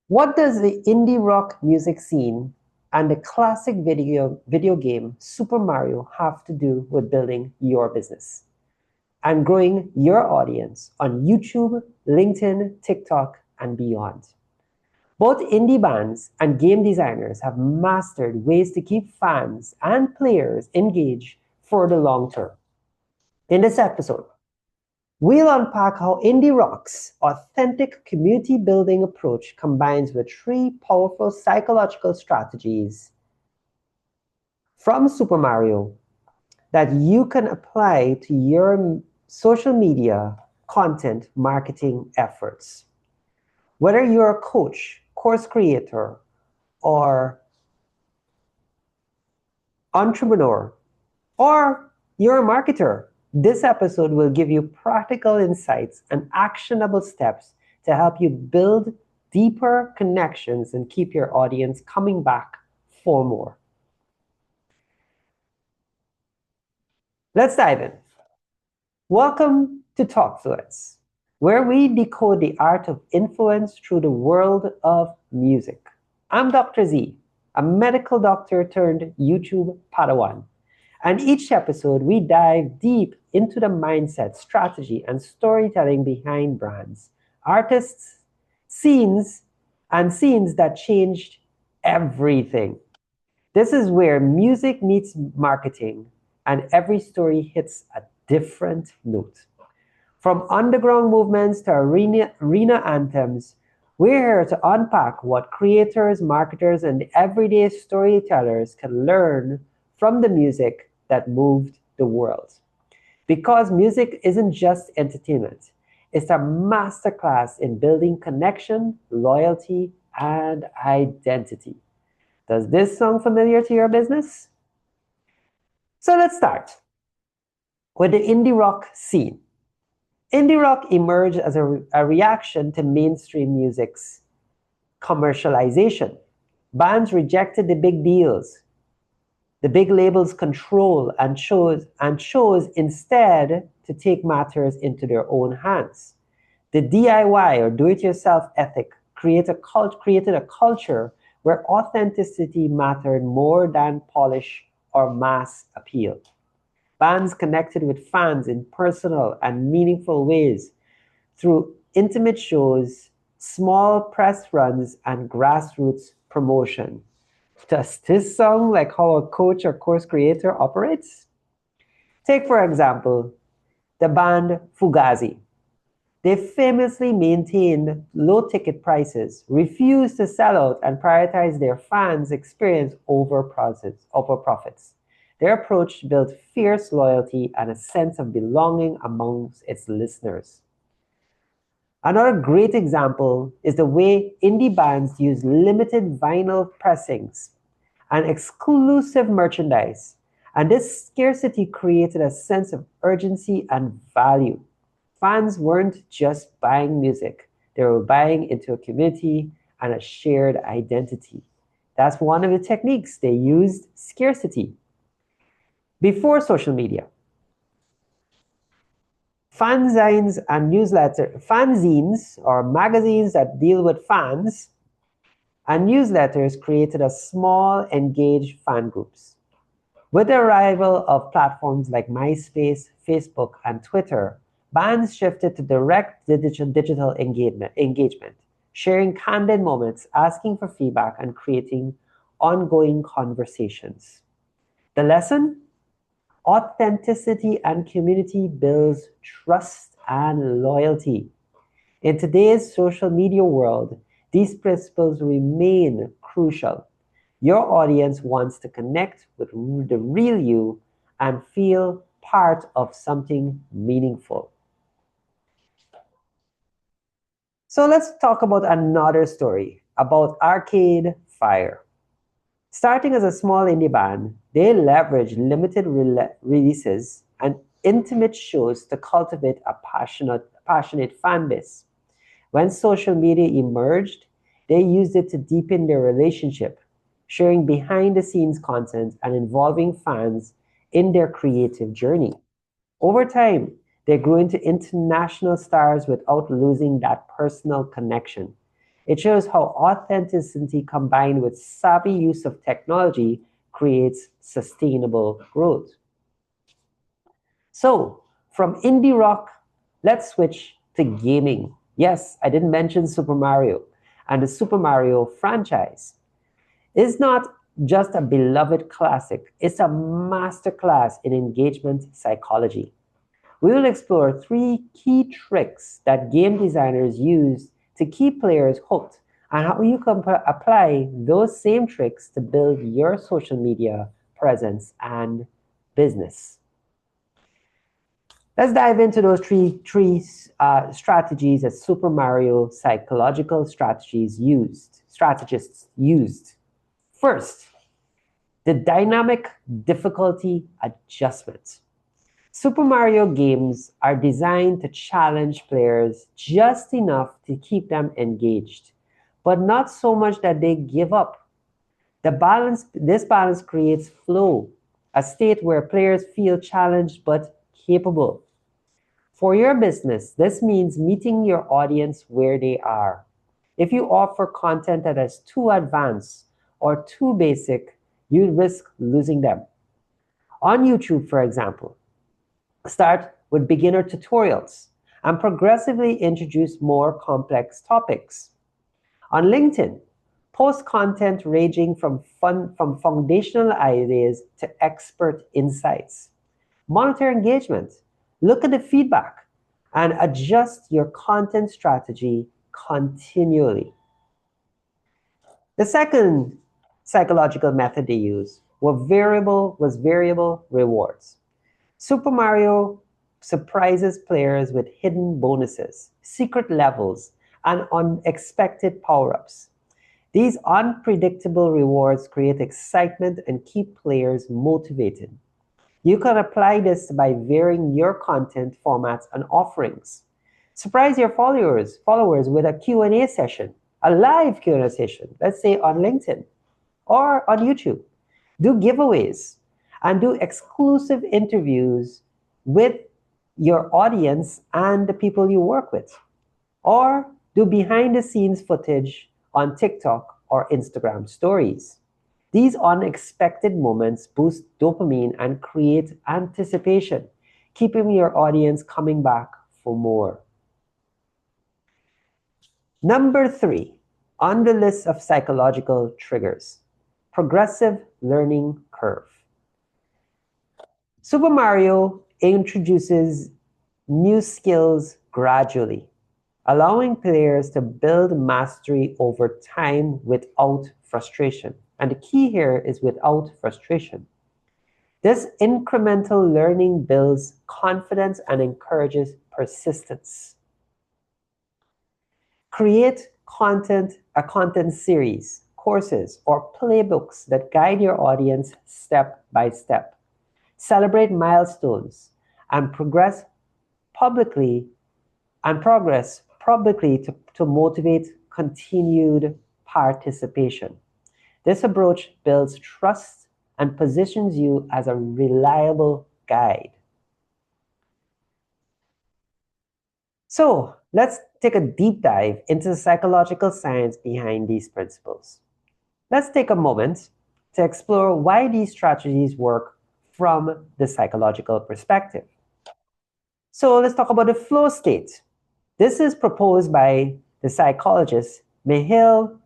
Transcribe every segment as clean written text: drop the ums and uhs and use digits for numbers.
What does the indie rock music scene and the classic video game Super Mario have to do with building your business and growing your audience on YouTube, LinkedIn, TikTok, and beyond? Both indie bands and game designers have mastered ways to keep fans and players engaged for the long term. In this episode, we'll unpack how indie rock's authentic community building approach combines with three powerful psychological strategies from Super Mario that you can apply to your social media content marketing efforts. Whether you're a coach, course creator, or entrepreneur, or you're a marketer, this episode will give you practical insights and actionable steps to help you build deeper connections and keep your audience coming back for more. Let's dive in. Welcome to Talkfluence, where we decode the art of influence through the world of music. I'm Dr. Z, a medical doctor turned YouTube Padawan. And each episode, we dive deep into the mindset, strategy, and storytelling behind brands, artists, scenes, and scenes that changed everything. This is where music meets marketing, and every story hits a different note. From underground movements to arena anthems, we're here to unpack what creators, marketers, and everyday storytellers can learn from the music that moved the world. Because music isn't just entertainment, it's a masterclass in building connection, loyalty, and identity. Does this sound familiar to your business? So let's start with the indie rock scene. Indie rock emerged as a reaction to mainstream music's commercialization. Bands rejected the big deals, the big labels' control, and chose instead to take matters into their own hands. The DIY or do-it-yourself ethic created a culture where authenticity mattered more than polish or mass appeal. Bands connected with fans in personal and meaningful ways through intimate shows, small press runs, and grassroots promotion. Does this sound like how a coach or course creator operates? Take, for example, the band Fugazi. They famously maintained low ticket prices, refused to sell out, and prioritized their fans' experience over profits. Their approach built fierce loyalty and a sense of belonging amongst its listeners. Another great example is the way indie bands use limited vinyl pressings and exclusive merchandise. And this scarcity created a sense of urgency and value. Fans weren't just buying music, they were buying into a community and a shared identity. That's one of the techniques they used: scarcity. Before social media, fanzines or magazines that deal with fans and newsletters created a small, engaged fan groups. With the arrival of platforms like MySpace, Facebook, and Twitter, bands shifted to direct digital engagement, sharing candid moments, asking for feedback, and creating ongoing conversations. The lesson? Authenticity and community builds trust and loyalty. In today's social media world, these principles remain crucial. Your audience wants to connect with the real you and feel part of something meaningful. So let's talk about another story about Arcade Fire. Starting as a small indie band, they leveraged limited releases and intimate shows to cultivate a passionate fan base. When social media emerged, they used it to deepen their relationship, sharing behind the scenes content and involving fans in their creative journey. Over time, they grew into international stars without losing that personal connection. It shows how authenticity combined with savvy use of technology creates sustainable growth. So, from indie rock, let's switch to gaming. Yes, I didn't mention Super Mario. And the Super Mario franchise is not just a beloved classic, it's a masterclass in engagement psychology. We will explore three key tricks that game designers use to keep players hooked and how you can apply those same tricks to build your social media presence and business. Let's dive into those three strategies that Super Mario psychological strategists used. First, the dynamic difficulty adjustment. Super Mario games are designed to challenge players just enough to keep them engaged, but not so much that they give up. This balance creates flow, a state where players feel challenged but capable. For your business, this means meeting your audience where they are. If you offer content that is too advanced or too basic, you risk losing them. On YouTube, for example, start with beginner tutorials and progressively introduce more complex topics. On LinkedIn, post content ranging from foundational ideas to expert insights. Monitor engagement. Look at the feedback and adjust your content strategy continually. The second psychological method they used was variable rewards. Super Mario surprises players with hidden bonuses, secret levels, and unexpected power-ups. These unpredictable rewards create excitement and keep players motivated. You can apply this by varying your content formats and offerings. Surprise your followers with a Q&A session, a live Q&A session, let's say on LinkedIn or on YouTube. Do giveaways and do exclusive interviews with your audience and the people you work with. Or do behind the scenes footage on TikTok or Instagram stories. These unexpected moments boost dopamine and create anticipation, keeping your audience coming back for more. Number 3 on the list of psychological triggers, progressive learning curve. Super Mario introduces new skills gradually, allowing players to build mastery over time without frustration. And the key here is without frustration. This incremental learning builds confidence and encourages persistence. Create a content series, courses, or playbooks that guide your audience step by step. Celebrate milestones and progress publicly to motivate continued participation. This approach builds trust and positions you as a reliable guide. So let's take a deep dive into the psychological science behind these principles. Let's take a moment to explore why these strategies work from the psychological perspective. So let's talk about the flow state. This is proposed by the psychologist Mihaly.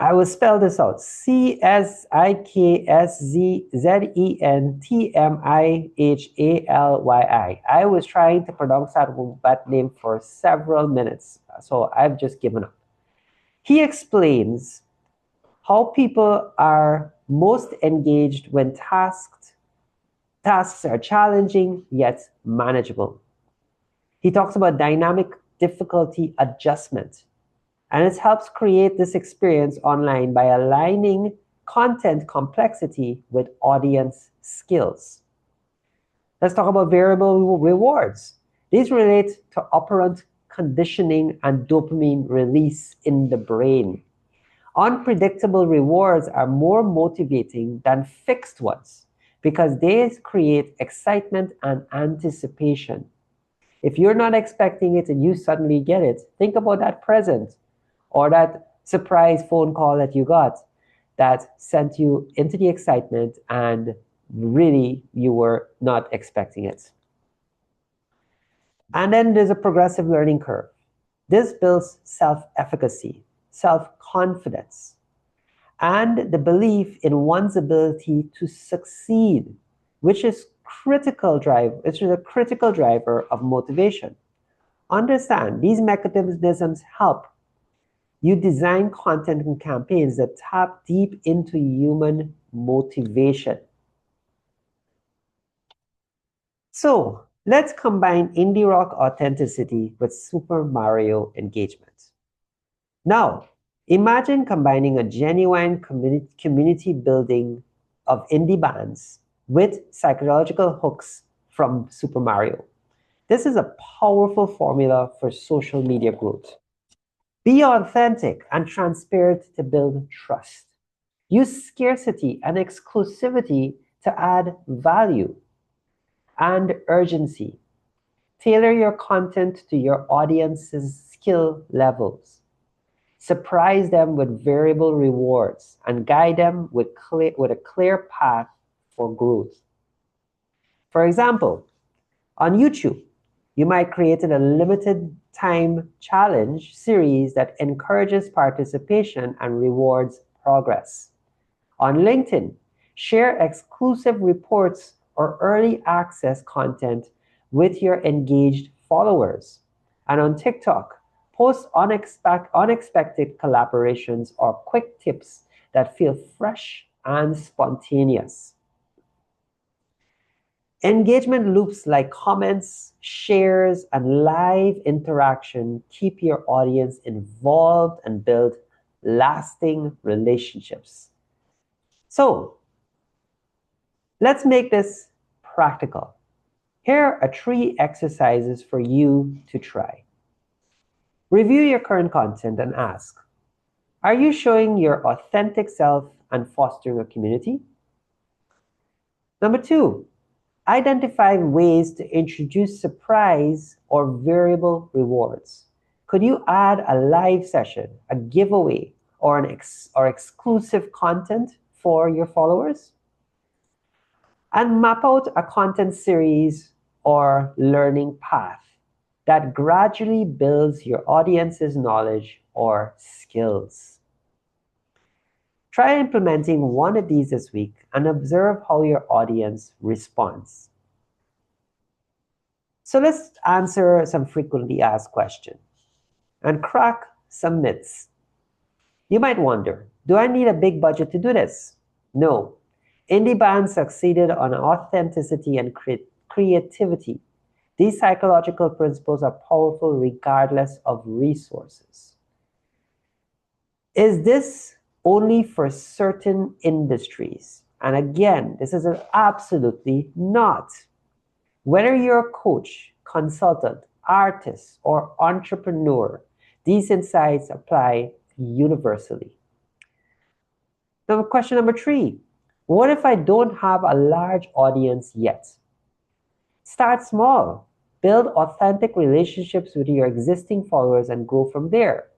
I will spell this out. Csikszentmihalyi. I was trying to pronounce that name for several minutes, so I've just given up. He explains how people are most engaged when tasks are challenging yet manageable. He talks about dynamic difficulty adjustment. And it helps create this experience online by aligning content complexity with audience skills. Let's talk about variable rewards. These relate to operant conditioning and dopamine release in the brain. Unpredictable rewards are more motivating than fixed ones because they create excitement and anticipation. If you're not expecting it and you suddenly get it, think about that present or that surprise phone call that you got that sent you into the excitement and really you were not expecting it. And then there's a progressive learning curve. This builds self-efficacy, self-confidence, and the belief in one's ability to succeed, which is a critical driver of motivation. Understand, these mechanisms help you design content and campaigns that tap deep into human motivation. So let's combine indie rock authenticity with Super Mario engagement. Now, imagine combining a genuine community building of indie bands with psychological hooks from Super Mario. This is a powerful formula for social media growth. Be authentic and transparent to build trust. Use scarcity and exclusivity to add value and urgency. Tailor your content to your audience's skill levels. Surprise them with variable rewards and guide them with a clear path for growth. For example, on YouTube, you might create a limited time challenge series that encourages participation and rewards progress. On LinkedIn, share exclusive reports or early access content with your engaged followers. And on TikTok, post unexpected collaborations or quick tips that feel fresh and spontaneous. Engagement loops like comments, shares, and live interaction keep your audience involved and build lasting relationships. So, let's make this practical. Here are 3 exercises for you to try. Review your current content and ask, are you showing your authentic self and fostering a community? Number 2, identify ways to introduce surprise or variable rewards. Could you add a live session, a giveaway, or exclusive content for your followers? And map out a content series or learning path that gradually builds your audience's knowledge or skills. Try implementing one of these this week and observe how your audience responds. So let's answer some frequently asked questions and crack some myths. You might wonder, do I need a big budget to do this? No. Indie bands succeeded on authenticity and creativity. These psychological principles are powerful regardless of resources. Is this only for certain industries? And again, this is absolutely not. Whether you're a coach, consultant, artist, or entrepreneur, these insights apply universally. Now, question number 3. What if I don't have a large audience yet? Start small. Build authentic relationships with your existing followers and grow from there.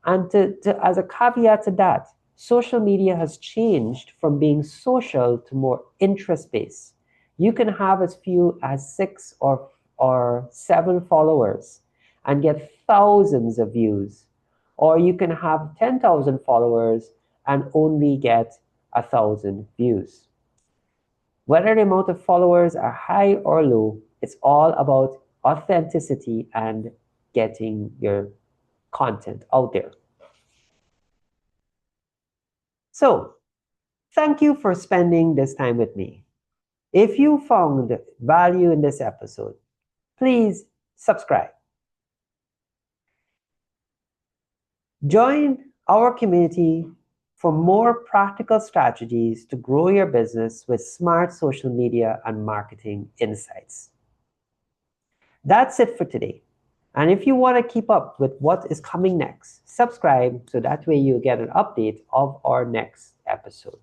And as a caveat to that, social media has changed from being social to more interest-based. You can have as few as 6 or 7 followers and get thousands of views. Or you can have 10,000 followers and only get 1,000 views. Whether the amount of followers are high or low, it's all about authenticity and getting your content out there. So, thank you for spending this time with me. If you found value in this episode, please subscribe. Join our community for more practical strategies to grow your business with smart social media and marketing insights. That's it for today. And if you want to keep up with what is coming next, subscribe so that way you get an update of our next episode.